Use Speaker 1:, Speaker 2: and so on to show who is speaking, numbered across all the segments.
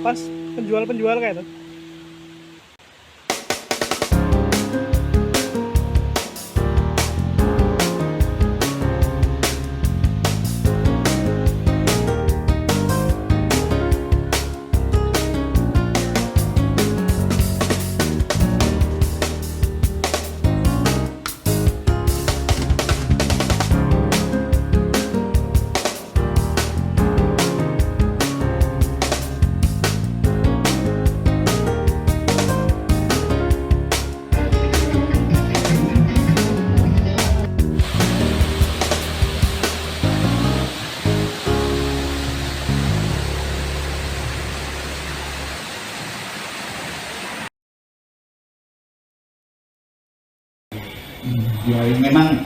Speaker 1: pas penjual-penjual kayak itu.
Speaker 2: Ya memang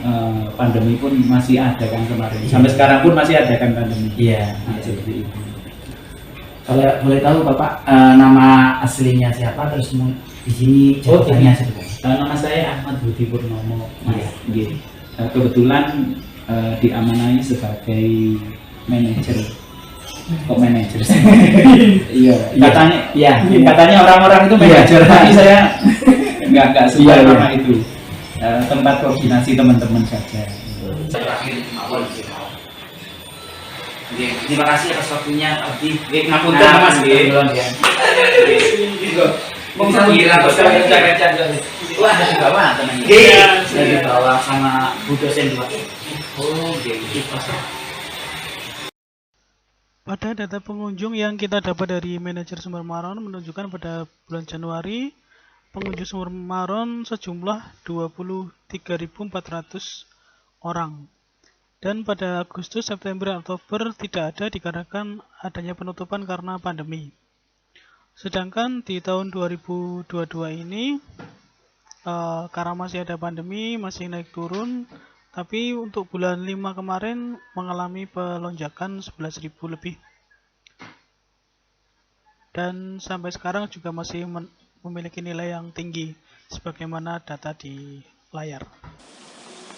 Speaker 2: pandemi pun masih ada kan kemarin. Sampai sekarang pun masih ada kan pandemi.
Speaker 3: Iya.
Speaker 2: Nah, seperti itu.
Speaker 3: Kalau boleh tahu Bapak nama aslinya siapa, terus di sini jabatannya seperti apa?
Speaker 2: Nama saya Ahmad Budi Purnomo.
Speaker 3: Iya.
Speaker 2: Kebetulan diamanai sebagai manajer. Kok manajer sih? Iya. Katanya orang-orang itu manajer, tapi saya nggak sesuai nama itu. Tempat koordinasi teman-teman saja.
Speaker 3: Terima kasih atas waktunya Abdi.
Speaker 2: Ngapunten Mas nggih.
Speaker 3: Mau kira terus wah ada bawa teman. Iya, saya dibawa sama Bu dosen dua. Oh, gitu.
Speaker 1: Pada data pengunjung yang kita dapat dari manajer Sumber Maron menunjukkan pada bulan Januari pengunjung Sumber Maron sejumlah 23.400 orang. Dan pada Agustus, September, Oktober tidak ada dikarenakan adanya penutupan karena pandemi. Sedangkan di tahun 2022 ini karena masih ada pandemi, masih naik turun, tapi untuk bulan 5 kemarin mengalami pelonjakan 11.000 lebih. Dan sampai sekarang juga masih memiliki nilai yang tinggi sebagaimana data di layar.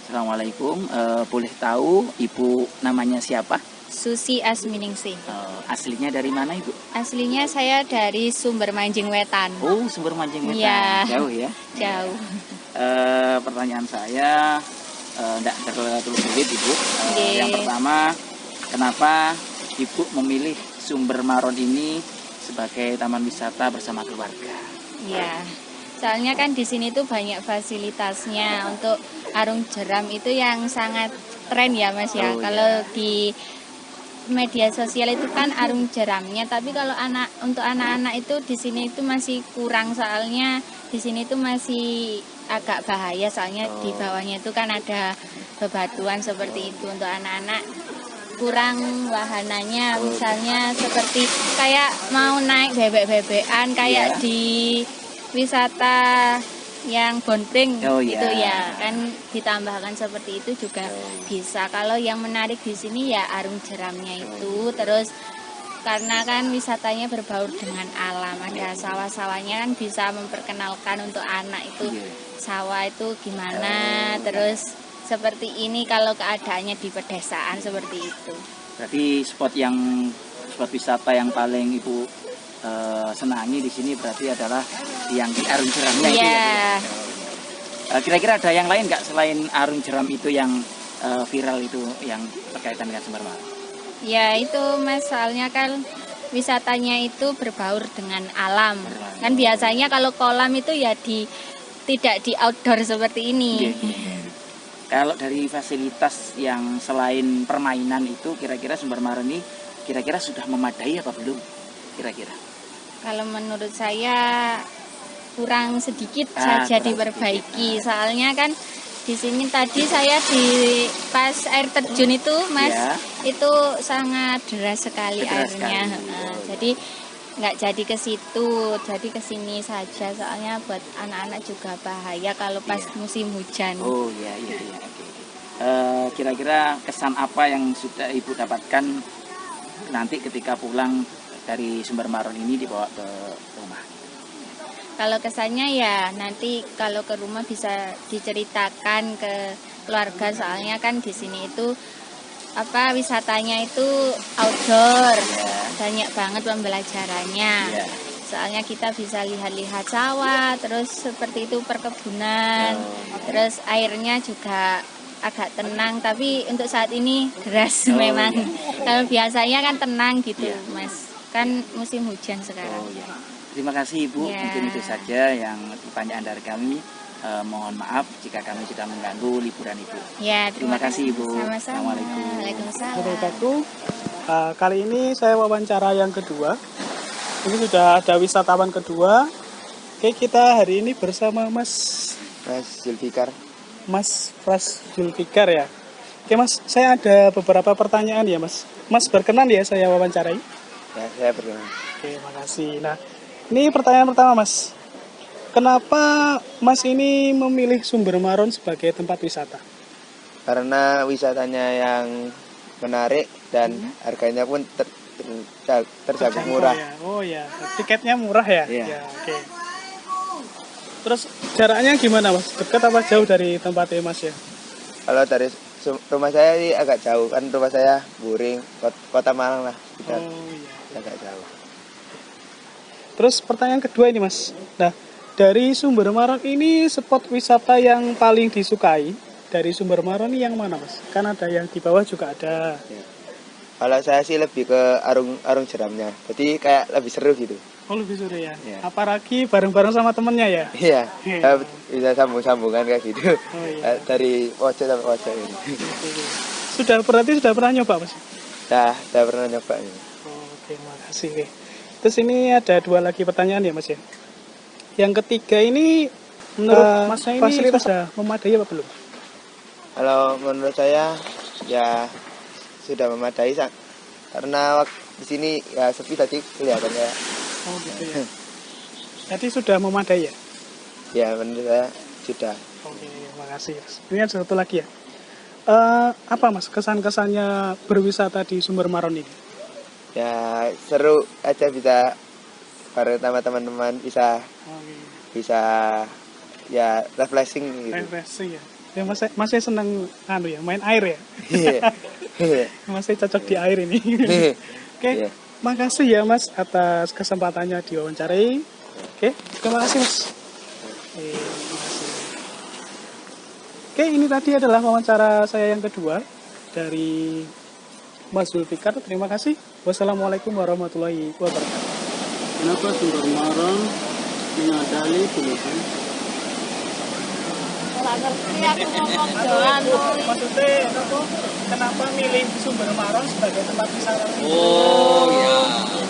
Speaker 4: Assalamualaikum, boleh tahu Ibu namanya siapa?
Speaker 5: Susi Asminingsih.
Speaker 4: Aslinya dari mana Ibu?
Speaker 5: Aslinya saya dari Sumber Manjing Wetan.
Speaker 4: Oh, Sumber Manjing Wetan.
Speaker 5: Iya.
Speaker 4: Jauh ya?
Speaker 5: Jauh.
Speaker 4: Pertanyaan saya tidak terlalu sulit Ibu.
Speaker 5: Oke.
Speaker 4: Yang pertama, kenapa Ibu memilih Sumber Maron ini sebagai taman wisata bersama keluarga?
Speaker 5: Iya. Soalnya kan di sini tuh banyak fasilitasnya. Untuk arung jeram itu yang sangat tren ya Mas ya.
Speaker 4: Oh,
Speaker 5: kalau
Speaker 4: iya.
Speaker 5: di media sosial itu kan arung jeramnya, tapi kalau untuk anak-anak itu di sini itu masih kurang, soalnya di sini itu masih agak bahaya, soalnya di bawahnya itu kan ada bebatuan seperti itu. Untuk anak-anak kurang wahananya, misalnya seperti kayak mau naik bebek-bebekan kayak di wisata yang Bonpring itu ya kan, ditambahkan seperti itu juga bisa. Kalau yang menarik di sini ya arung jeramnya itu, terus karena kan wisatanya berbaur dengan alam, ada sawah-sawahnya kan, bisa memperkenalkan untuk anak itu sawah itu gimana, terus seperti ini kalau keadaannya di pedesaan seperti itu.
Speaker 4: Berarti spot wisata yang paling Ibu senangi di sini berarti adalah yang di arung jeramnya itu ya. Kira-kira ada yang lain nggak selain arung jeram itu yang viral itu yang berkaitan dengan Sumber Maron?
Speaker 5: Ya itu Mas, soalnya kan wisatanya itu berbaur dengan alam. Kan biasanya kalau kolam itu ya tidak di outdoor seperti ini.
Speaker 4: Kalau dari fasilitas yang selain permainan itu, kira-kira Sumber Maron ini kira-kira sudah memadai apa belum? Kira-kira?
Speaker 5: Kalau menurut saya kurang sedikit saja diperbaiki. Soalnya kan di sini tadi saya pas air terjun itu Mas, itu sangat deras sekali airnya. Jadi nggak jadi ke situ, jadi ke sini saja. Soalnya buat anak-anak juga bahaya kalau pas musim hujan.
Speaker 4: Oh iya. Kira-kira kesan apa yang sudah Ibu dapatkan nanti ketika pulang dari Sumber Maron ini dibawa ke rumah?
Speaker 5: Kalau kesannya ya nanti kalau ke rumah bisa diceritakan ke keluarga, soalnya kan di sini itu wisatanya itu outdoor.
Speaker 4: Ya.
Speaker 5: Banyak banget pembelajarannya.
Speaker 4: Ya.
Speaker 5: Soalnya kita bisa lihat-lihat sawah, terus seperti itu perkebunan, terus airnya juga agak tenang, tapi untuk saat ini deras memang. Kalau biasanya kan tenang gitu,
Speaker 4: Iya.
Speaker 5: Mas. Kan musim hujan sekarang.
Speaker 4: Terima kasih Ibu,
Speaker 5: Ya.
Speaker 4: mungkin itu saja yang pertanyaan dari kami. Mohon maaf jika kami sudah mengganggu liburan Ibu.
Speaker 5: Ya,
Speaker 4: Terima kasih, Ibu.
Speaker 5: Sama-sama.
Speaker 4: Assalamualaikum.
Speaker 5: Waalaikumsalam.
Speaker 1: Saudaraku, kali ini saya wawancara yang kedua. Ini sudah ada wisatawan kedua. Oke, kita hari ini bersama Mas
Speaker 6: Zulfikar.
Speaker 1: Mas Pras Zulfikar ya. Oke Mas, saya ada beberapa pertanyaan ya Mas. Mas berkenan ya saya wawancarai?
Speaker 6: Ya, saya berkenan.
Speaker 1: Oke, makasih. Nah, ini pertanyaan pertama Mas. Kenapa Mas ini memilih Sumber Maron sebagai tempat wisata?
Speaker 6: Karena wisatanya yang menarik dan harganya pun terjangkau murah.
Speaker 1: Ya. Oh ya, tiketnya murah ya?
Speaker 6: Iya.
Speaker 1: Ya, oke. Terus jaraknya gimana Mas? Dekat apa jauh dari tempatnya Mas ya?
Speaker 6: Kalau dari rumah saya ini agak jauh, kan rumah saya Buring, kota Malang lah, sekitar
Speaker 1: Oh iya.
Speaker 6: agak jauh.
Speaker 1: Terus pertanyaan kedua ini Mas. Nah, dari Sumber Maron ini spot wisata yang paling disukai dari Sumber Maron ini yang mana Mas? Kan ada yang di bawah juga ada.
Speaker 6: Kalau saya sih lebih ke arung jeramnya, jadi kayak lebih seru gitu.
Speaker 1: Oh lebih seru ya?
Speaker 6: Iya.
Speaker 1: Apalagi bareng-bareng sama temennya ya?
Speaker 6: Iya, bisa sambung-sambungan kayak gitu.
Speaker 1: Oh iya.
Speaker 6: Dari pojok sampai pojok ini.
Speaker 1: Berarti sudah pernah nyoba Mas?
Speaker 6: Udah pernah nyoba ini.
Speaker 1: Oh, oke, makasih. Oke. Terus ini ada dua lagi pertanyaan ya Mas ya. Yang ketiga ini menurut Mas ini fasilitas sudah memadai apa belum?
Speaker 6: Kalau menurut saya ya sudah memadai karena di sini ya sepi tadi kelihatan kayak.
Speaker 1: Oh gitu ya. Jadi sudah memadai ya?
Speaker 6: Ya menurut saya sudah.
Speaker 1: Oke, makasih. Ini ada satu lagi ya. Apa Mas kesan-kesannya berwisata di Sumber Maron ini?
Speaker 6: Ya seru aja bisa bareng sama teman-teman bisa ya refreshing gitu.
Speaker 1: Refreshing ya. Ya masih senang ya main air ya. Masih cocok di air ini. Oke,
Speaker 6: Iya.
Speaker 1: makasih ya Mas atas kesempatannya diwawancarai. Oke, terima kasih Mas. Terima kasih. Oke, ini tadi adalah wawancara saya yang kedua dari Mas Zulfikar. Terima kasih. Wassalamualaikum warahmatullahi wabarakatuh.
Speaker 7: Kenapa Sumber Maron menyadari pilihan?
Speaker 1: Maksudnya kenapa milih Sumber Maron sebagai tempat wisata?
Speaker 3: Oh ya.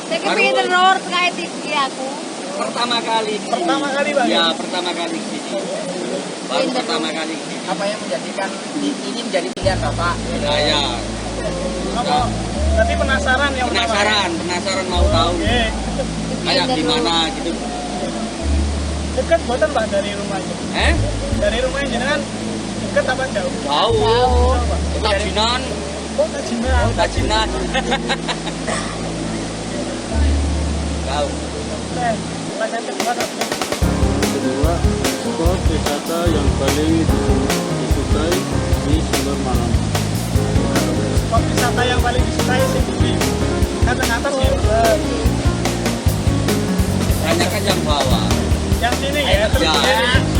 Speaker 8: Saya kepingin teror terkait TV aku.
Speaker 3: Pertama kali.
Speaker 1: Pertama kali Bang?
Speaker 3: Ya, pertama kali di sini. Baru pertama kali di sini.
Speaker 4: Apa yang menjadikan ini menjadi pilihan Bapak?
Speaker 3: Ya.
Speaker 1: Apa? Berarti penasaran ya?
Speaker 3: Penasaran mau tahu.
Speaker 1: Oke.
Speaker 3: Kayak gimana gitu.
Speaker 1: Dekat buatan Pak dari rumahnya? Dari rumahnya jenengan dekat apa jauh?
Speaker 3: Jauh. Tajinan.
Speaker 1: Oh, Tajinan.
Speaker 3: Tajinan. Jauh.
Speaker 1: Oke, pertanyaan kedua apa?
Speaker 7: Kedua, spot wisata yang paling disukai di Sumber Maron.
Speaker 1: Spot wisata yang paling disukai sih di atas ya?
Speaker 3: Tanyakan yang bawah.
Speaker 1: Yang sini ya?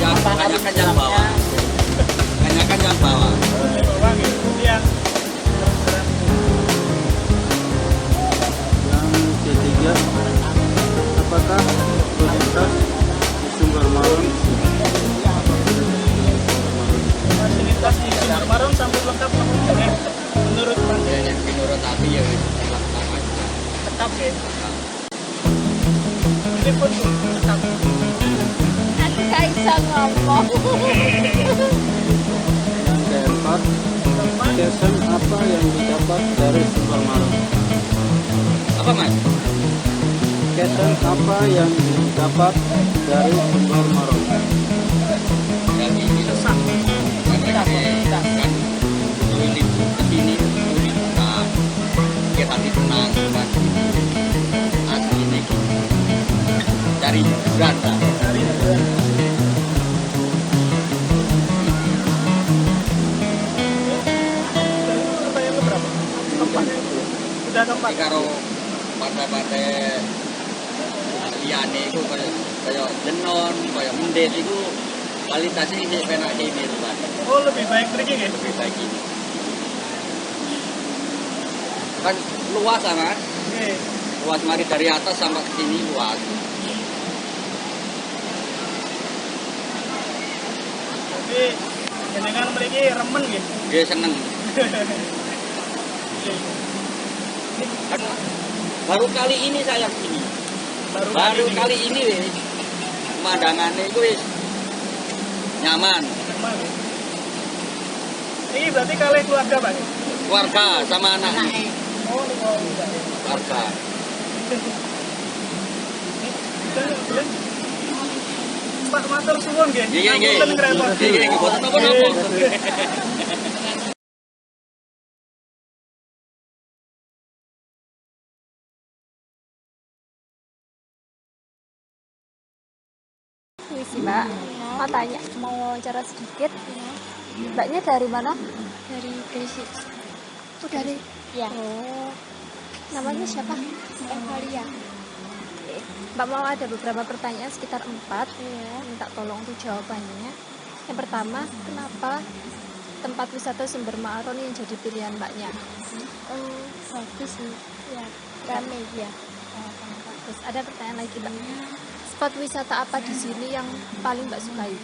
Speaker 3: Ya, tanyakan yang bawah. Tanyakan yang bawah.
Speaker 1: Di bawah gitu. Yang
Speaker 7: Yang ketiga, apakah fasilitas di Sumber Maron
Speaker 1: fasilitas di Sumber Maron sampai lengkap menurut Mas?
Speaker 3: Menurut tapi ya
Speaker 1: Tetap ya? Ini pun tetap.
Speaker 8: Aku gak bisa ngomong.
Speaker 7: yang keempat, kesan apa yang didapat dari Sumber Maron?
Speaker 3: apa Mas?
Speaker 7: Kesan apa yang didapat dari Sumber Maron?
Speaker 3: Yang ini
Speaker 1: Kesan.
Speaker 3: kan ini kesini nah biar hati tenang kan asli ini dari Uganda.
Speaker 1: Pertanyaan keberapa?
Speaker 9: partai liyane iku kaya Denon, kaya Mendet iku kualitasnya ini penak ini Pak.
Speaker 1: Oh, lebih baik mriki nggih.
Speaker 9: Lebih baik ini. Kan luas Mas.
Speaker 1: Nggih.
Speaker 9: Luas mari dari atas sampai ke sini luas.
Speaker 1: Jadi jenengan mriki remen nggih.
Speaker 9: Nggih seneng. Kan baru kali ini saya sini. Baru kali ini wis pemandangannya itu wis nyaman.
Speaker 1: Ini berarti kalian keluarga, Pak?
Speaker 9: Keluarga sama anak.
Speaker 1: Oh,
Speaker 9: Keluarga.
Speaker 1: Pak matur suwun nggih.
Speaker 9: Nggih, nggih.
Speaker 1: Ngapunten ngrepot.
Speaker 9: Nggih, boten napa-napa.
Speaker 8: Wisi Mbak, mau tanya, mau wawancara sedikit. Mbaknya dari mana?
Speaker 5: Dari Gresik.
Speaker 8: Oh, dari.
Speaker 5: Ya.
Speaker 8: Oh. Namanya siapa?
Speaker 5: Evalia.
Speaker 8: Mbak mau ada beberapa pertanyaan sekitar 4. Minta tolong untuk jawabannya. Yang pertama, kenapa tempat wisata Sumber Maron yang jadi pilihan Mbaknya?
Speaker 5: Bagus sih. Ya, ramai ya.
Speaker 8: Terus ada pertanyaan lagi Mbak. Spot wisata apa di sini yang paling Mbak sukai?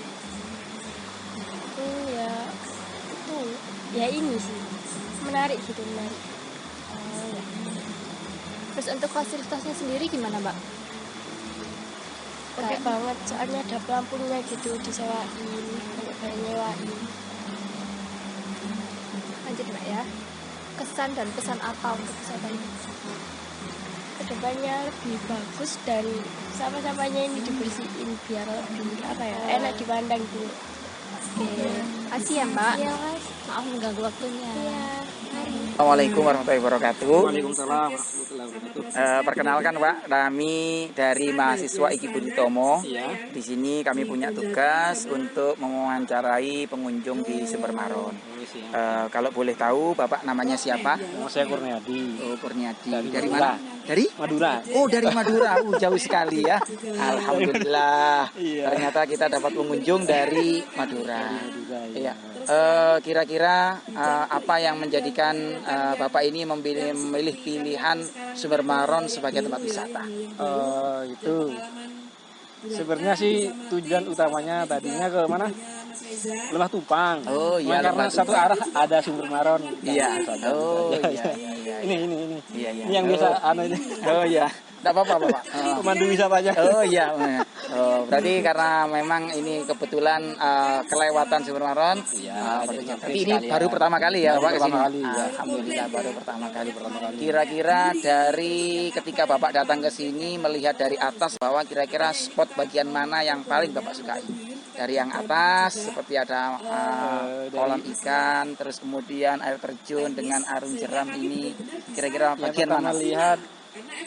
Speaker 5: Ya itu ya ini sih menarik gitu, menarik.
Speaker 8: Ya. Terus untuk fasilitasnya sendiri gimana Mbak?
Speaker 5: Oke banget, soalnya ada pelampungnya gitu, disewain, banyak nyewain.
Speaker 8: Lanjut Mbak ya. Kesan dan pesan apa untuk wisata ini?
Speaker 5: Kedepannya lebih bagus dan sama-samanya ini dibersihin biar lebih enak dipandang gitu.
Speaker 8: Oke, makasih ya Mbak.
Speaker 5: Iya Mas.
Speaker 8: Maaf mengganggu waktunya.
Speaker 5: Iya, mari.
Speaker 4: Assalamualaikum warahmatullahi wabarakatuh.
Speaker 7: Waalaikumsalam warahmatullahi wabarakatuh.
Speaker 4: Perkenalkan Pak, kami dari mahasiswa Iki Budi Tomo.
Speaker 7: Iya.
Speaker 4: Di sini kami punya tugas untuk mewawancarai pengunjung di Sumber Maron. Kalau boleh tahu Bapak namanya siapa?
Speaker 7: Nama saya Kurniadi.
Speaker 4: Oh, Kurniadi.
Speaker 7: Dari
Speaker 4: mana? Dari
Speaker 7: Madura.
Speaker 4: Oh, dari Madura. Jauh sekali ya. Alhamdulillah.
Speaker 7: Iya.
Speaker 4: Ternyata kita dapat pengunjung dari Madura. Iya. Kira-kira apa yang menjadikan Bapak ini memilih pilihan Sumber Maron sebagai tempat wisata?
Speaker 7: Itu sebenarnya sih tujuan utamanya tadinya ke mana? Lembah Tupang.
Speaker 4: Oh iya.
Speaker 7: Karena satu arah ada Sumber Maron.
Speaker 4: Iya. Oh iya.
Speaker 7: Ini.
Speaker 4: Iya.
Speaker 7: Ini yang biasa ini.
Speaker 4: Oh iya. Tidak apa-apa Bapak.
Speaker 7: Pemandu wisatanya.
Speaker 4: Oh iya. Berarti karena memang ini kebetulan kelewatan Sumber Maron.
Speaker 7: Iya.
Speaker 4: Tapi ini baru pertama kali ya Bapak kesini.
Speaker 7: Kali, ya.
Speaker 4: Alhamdulillah baru pertama kali. Kira-kira dari ketika Bapak datang ke sini melihat dari atas bahwa kira-kira spot bagian mana yang paling Bapak sukai? Dari yang atas seperti ada kolam ikan, terus kemudian air terjun dengan arung jeram ini. Kira-kira bagian mana?
Speaker 7: Lihat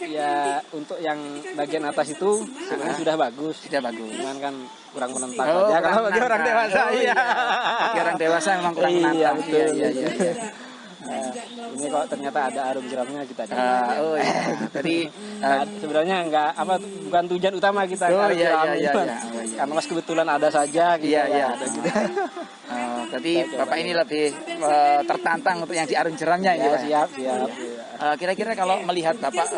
Speaker 7: ya untuk yang bagian atas itu sebenarnya sudah bagus. Cuman kan kurang menentang saja kalau bagi orang dewasa.
Speaker 4: Iya. Bagi orang dewasa memang kurang menantang. Iya.
Speaker 7: Ini kok ternyata ada arung jeramnya kita.
Speaker 4: Oh iya. Jadi
Speaker 7: sebenarnya bukan tujuan utama kita.
Speaker 4: Oh iya.
Speaker 7: Karena mas kebetulan ada saja.
Speaker 4: Iya. Berarti Bapak ini lebih tertantang untuk yang di arung jeramnya ya.
Speaker 7: Siap.
Speaker 4: Kira-kira kalau melihat Bapak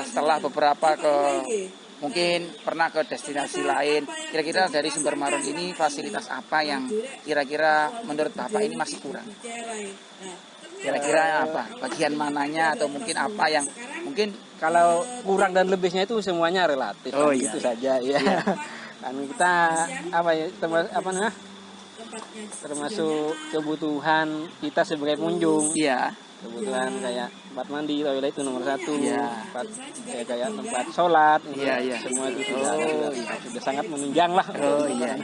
Speaker 4: setelah beberapa mungkin pernah ke destinasi lain, kira-kira dari Sumber Maron ini fasilitas apa yang kira-kira menurut Bapak ini masih kurang? Kira-kira apa? Bagian mananya atau mungkin apa yang mungkin
Speaker 7: kalau kurang dan lebihnya itu semuanya relatif.
Speaker 4: Oh iya.
Speaker 7: Itu saja ya. Kan kita termasuk kebutuhan kita sebagai pengunjung.
Speaker 4: Iya.
Speaker 7: Kebutuhan kayak tempat mandi, toilet itu nomor 1.
Speaker 4: Iya.
Speaker 7: Kayak tempat sholat.
Speaker 4: Iya.
Speaker 7: Semua itu sudah sangat menunjang lah.
Speaker 4: Oh iya.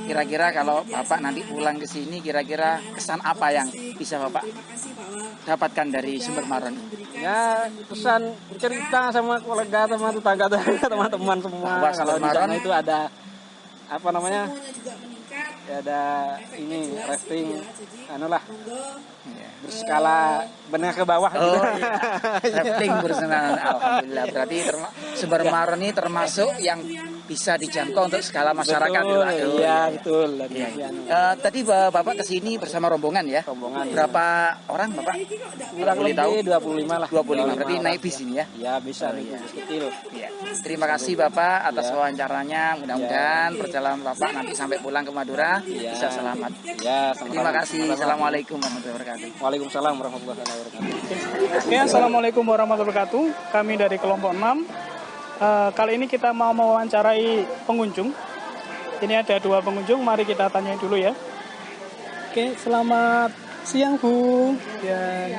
Speaker 4: Kira-kira kalau Bapak nanti pulang ke sini, kira-kira kesan apa yang bisa Bapak dapatkan dari Sumber Maron?
Speaker 7: Ya kesan cerita sama kolega, sama tetangga, teman-teman semua.
Speaker 4: Bahwa
Speaker 7: kalau di sana itu ada Ya ada ini rafting anu lah. Berskala benar ke bawah gitu.
Speaker 4: Rafting bersenang, alhamdulillah. Berarti Sumber Maron ini termasuk yang bisa dijangkau untuk skala masyarakat.
Speaker 7: Betul, iya betul.
Speaker 4: Tadi Bapak kesini bersama rombongan ya?
Speaker 7: Rombongan.
Speaker 4: Berapa orang Bapak?
Speaker 7: Kurang lebih 25 lah.
Speaker 4: 25, berarti naik bis ini ya?
Speaker 7: Ya bisa nih, bis kecil.
Speaker 4: Ya. Terima kasih Bapak atas wawancaranya. Mudah-mudahan perjalanan Bapak nanti sampai pulang ke Madura bisa selamat.
Speaker 7: Ya,
Speaker 4: terima kasih. Assalamualaikum warahmatullahi wabarakatuh.
Speaker 7: Waalaikumsalam warahmatullahi wabarakatuh.
Speaker 1: Oke, assalamualaikum warahmatullahi wabarakatuh. Kami dari kelompok 6. Kali ini kita mau mewawancarai pengunjung. Ini ada 2 pengunjung, mari kita tanya dulu ya. Oke, selamat siang Bu. Ya,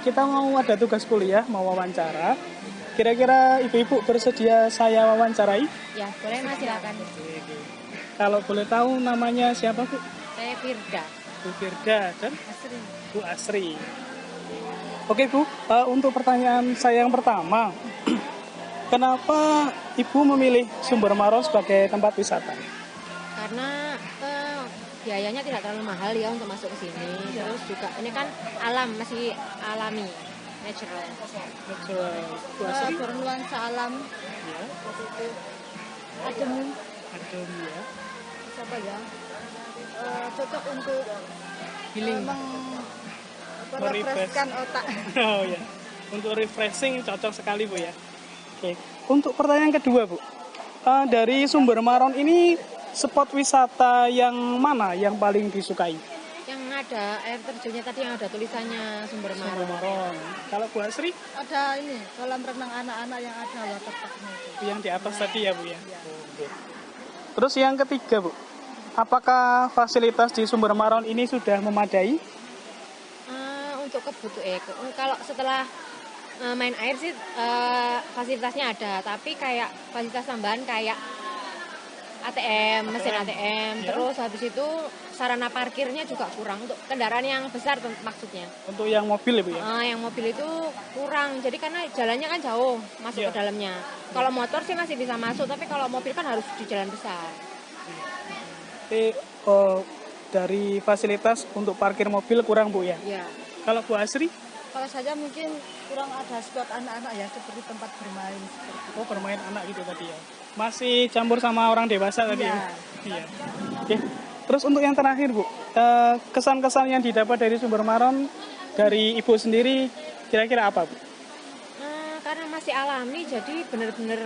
Speaker 1: kita mau ada tugas kuliah, mau wawancara. Kira-kira ibu-ibu bersedia saya wawancarai?
Speaker 5: Ya, boleh Mas, silakan.
Speaker 1: Kalau boleh tahu namanya siapa Bu?
Speaker 5: Saya Firda.
Speaker 1: Bu Firda dan
Speaker 5: Asri.
Speaker 1: Bu Asri. Oke Bu, untuk pertanyaan saya yang pertama, kenapa Ibu memilih Sumber Maron sebagai tempat wisata?
Speaker 10: Karena biayanya tidak terlalu mahal ya untuk masuk ke sini. Terus juga ini kan alam, masih alami, natural. Bernuansa alam.
Speaker 1: Ya.
Speaker 10: Adem
Speaker 1: ya.
Speaker 10: apa ya? Cocok untuk
Speaker 1: Healing.
Speaker 10: merefreshkan otak.
Speaker 1: Oh ya. Untuk refreshing cocok sekali Bu ya. Oke. Untuk pertanyaan kedua Bu, dari Sumber Maron ini spot wisata yang mana yang paling disukai?
Speaker 10: Yang ada air terjunnya tadi yang ada tulisannya Sumber
Speaker 1: Sumber
Speaker 10: Maron.
Speaker 1: Maron. Kalau Bu Asri?
Speaker 10: Ada ini kolam renang anak-anak yang ada waterparknya itu.
Speaker 1: Yang di atas tadi ya Bu ya. Oke. Terus yang ketiga Bu, apakah fasilitas di Sumber Maron ini sudah memadai?
Speaker 10: Untuk kebutuhan, kalau setelah main air sih fasilitasnya ada, tapi kayak fasilitas tambahan kayak ATM, mesin ATM,
Speaker 1: ya.
Speaker 10: Terus habis itu sarana parkirnya juga kurang untuk kendaraan yang besar maksudnya.
Speaker 1: Untuk yang mobil ya Bu ya?
Speaker 10: Yang mobil itu kurang, jadi karena jalannya kan jauh masuk
Speaker 1: Ya.
Speaker 10: ke dalamnya. Kalau motor sih masih bisa masuk, tapi kalau mobil kan harus di jalan besar.
Speaker 1: Dari fasilitas untuk parkir mobil kurang Bu ya?
Speaker 10: Ya.
Speaker 1: Kalau Bu Asri?
Speaker 10: Kalau saja mungkin kurang ada spot anak-anak ya, seperti tempat bermain.
Speaker 1: Oh, bermain anak gitu tadi ya. Masih campur sama orang dewasa tadi ya? Iya. Oke. Terus untuk yang terakhir Bu, kesan-kesan yang didapat dari Sumber Maron dari Ibu sendiri kira-kira apa Bu?
Speaker 10: Karena masih alami, jadi benar-benar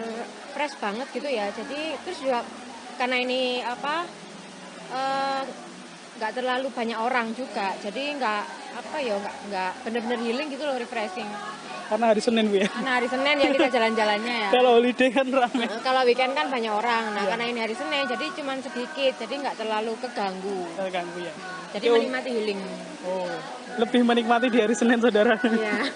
Speaker 10: fresh banget gitu ya. Jadi terus juga karena ini nggak terlalu banyak orang juga, jadi nggak benar-benar healing gitu loh, refreshing.
Speaker 1: Karena hari Senin Bu ya?
Speaker 10: Karena hari Senin ya kita jalan-jalannya ya.
Speaker 1: Kalau holiday kan ramai.
Speaker 10: Kalau weekend kan banyak orang. Nah karena ini hari Senin jadi cuma sedikit, jadi nggak terlalu keganggu.
Speaker 1: Terganggu ya.
Speaker 10: Jadi menikmati healing.
Speaker 1: Oh, lebih menikmati di hari Senin saudara.
Speaker 10: Iya.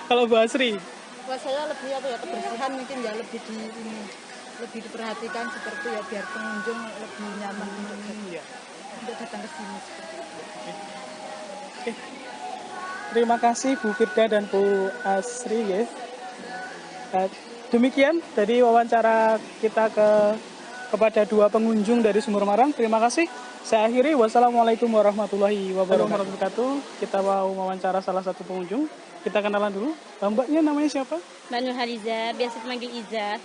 Speaker 1: Kalau Bu Asri?
Speaker 10: Buat saya lebih kebersihan mungkin ya lebih diperhatikan seperti ya biar pengunjung lebih nyaman untuk datang ke sini seperti itu.
Speaker 1: Oke. Terima kasih Bu Firda dan Bu Asri ya. Demikian dari wawancara kita kepada 2 pengunjung dari Sumber Maron. Terima kasih. Saya akhiri. Wassalamualaikum warahmatullahi wabarakatuh. Kita mau wawancara salah satu pengunjung. Kita kenalan dulu. Mbaknya namanya siapa?
Speaker 11: Mbak Nur Haliza, biasa dipanggil Iza.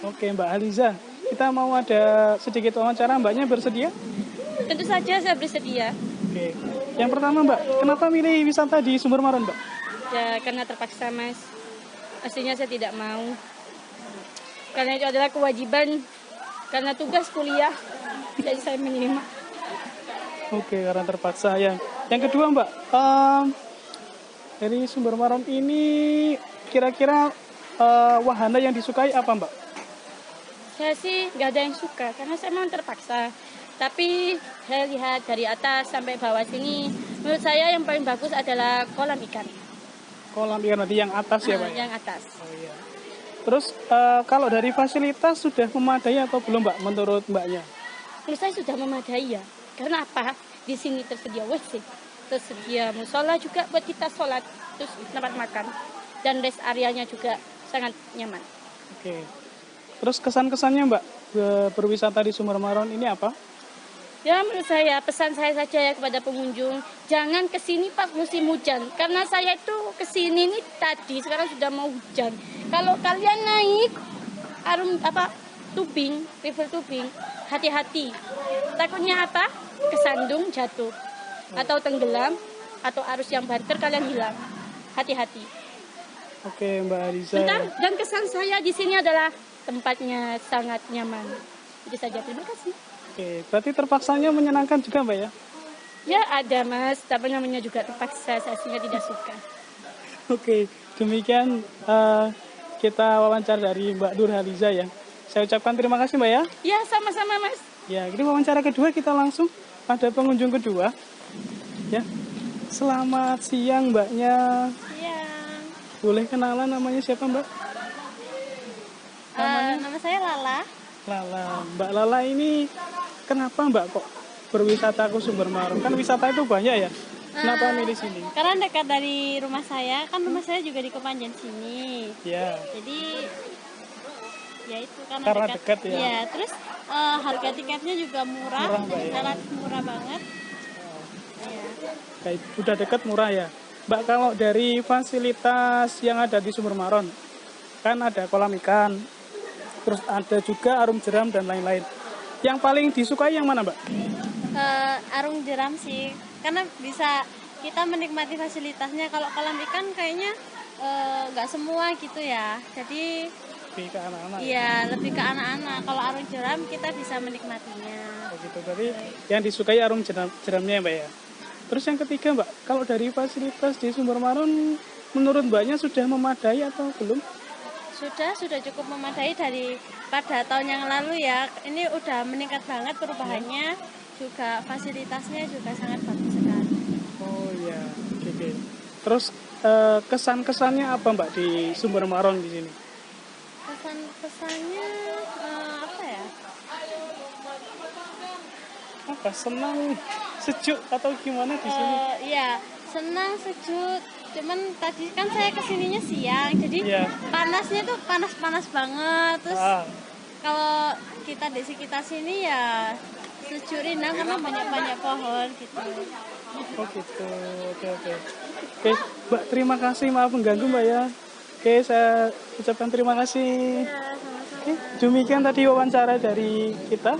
Speaker 1: Oke, Mbak Haliza. Kita mau ada sedikit wawancara. Mbaknya bersedia?
Speaker 11: Tentu saja saya bersedia.
Speaker 1: Oke. Yang pertama Mbak, kenapa milih wisata di Sumber Maron Mbak?
Speaker 11: Ya karena terpaksa Mas. Aslinya saya tidak mau. Karena itu adalah kewajiban. Karena tugas kuliah. Jadi saya menerima.
Speaker 1: Oke, karena terpaksa ya. Yang kedua Mbak, dari Sumber Maron ini kira-kira wahana yang disukai apa Mbak?
Speaker 11: Saya sih nggak ada yang suka karena saya memang terpaksa. Tapi saya lihat dari atas sampai bawah sini, menurut saya yang paling bagus adalah kolam ikan.
Speaker 1: Kolam ikan nanti yang atas ya Pak?
Speaker 11: Yang atas.
Speaker 1: Oh iya. Terus kalau dari fasilitas sudah memadai atau belum Mbak menurut Mbaknya?
Speaker 11: Menurut saya sudah memadai ya. Karena apa? Di sini tersedia WC, tersedia musola juga buat kita sholat, terus tempat makan. Dan rest areanya juga sangat nyaman.
Speaker 1: Oke. Terus kesan-kesannya Mbak berwisata di Sumber Maron ini apa?
Speaker 11: Ya menurut saya, pesan saya saja ya kepada pengunjung, jangan kesini pas musim hujan. Karena saya itu kesini ini tadi, sekarang sudah mau hujan. Kalau kalian naik tubing, river tubing, hati-hati. Takutnya apa? Kesandung, jatuh. Atau tenggelam, atau arus yang banter kalian hilang. Hati-hati.
Speaker 1: Oke, Mbak Aliza.
Speaker 11: Dan kesan saya di sini adalah tempatnya sangat nyaman. Itu saja, terima kasih.
Speaker 1: Oke, berarti terpaksanya menyenangkan juga Mbak ya?
Speaker 11: Ya ada Mas, tapi namanya juga terpaksa, saya tidak suka.
Speaker 1: Oke, demikian kita wawancara dari Mbak Nurhaliza ya. Saya ucapkan terima kasih Mbak ya.
Speaker 11: Ya, sama-sama Mas.
Speaker 1: Ya, ini wawancara kedua kita langsung pada pengunjung kedua. Ya, selamat siang Mbaknya.
Speaker 12: Siang.
Speaker 1: Boleh kenalan namanya siapa Mbak?
Speaker 12: Nama saya Lala.
Speaker 1: Lala, Mbak Lala ini kenapa Mbak kok berwisata ke Sumbermaron? Kan wisata itu banyak ya. Kenapa milih sini?
Speaker 12: Karena dekat dari rumah saya, kan rumah saya juga di Kepanjen sini.
Speaker 1: Ya.
Speaker 12: Jadi ya itu
Speaker 1: karena dekat ya.
Speaker 12: Iya, terus harga tiketnya juga murah, relatif murah banget. Iya.
Speaker 1: Baik, udah dekat murah ya. Mbak, kalau dari fasilitas yang ada di Sumbermaron, kan ada kolam ikan, terus ada juga arung jeram dan lain-lain. Yang paling disukai yang mana Mbak?
Speaker 12: Arung jeram sih, karena bisa kita menikmati fasilitasnya. Kalau kolam ikan kayaknya nggak semua gitu ya, jadi
Speaker 1: lebih ke anak-anak.
Speaker 12: Iya, lebih ke anak-anak. Kalau arung jeram kita bisa menikmatinya.
Speaker 1: Begitu, berarti yang disukai arung jeramnya Mbak ya. Terus yang ketiga Mbak, kalau dari fasilitas di Sumbermaron, menurut Mbaknya sudah memadai atau belum?
Speaker 12: Sudah cukup memadai dari pada tahun yang lalu ya. Ini udah meningkat banget perubahannya, juga fasilitasnya juga sangat bagus sekali.
Speaker 1: Oh iya, oke. Terus kesan-kesannya apa Mbak di Sumbermaron di sini?
Speaker 12: Kesan-kesannya apa ya?
Speaker 1: Apa, senang, sejuk atau gimana di sini?
Speaker 12: Iya, senang, sejuk. Cuman tadi kan saya kesininya siang, jadi panasnya tuh panas-panas banget. Terus kalau kita di sekitar sini ya sejuk rindang karena banyak-banyak pohon gitu.
Speaker 1: Oh gitu, oke. Oke, Mbak, terima kasih, maaf mengganggu Mbak ya. Oke, saya ucapkan terima kasih. Oke, demikian tadi wawancara dari kita.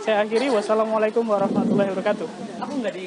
Speaker 1: Saya akhiri, wassalamualaikum warahmatullahi wabarakatuh.
Speaker 3: Aku nggak di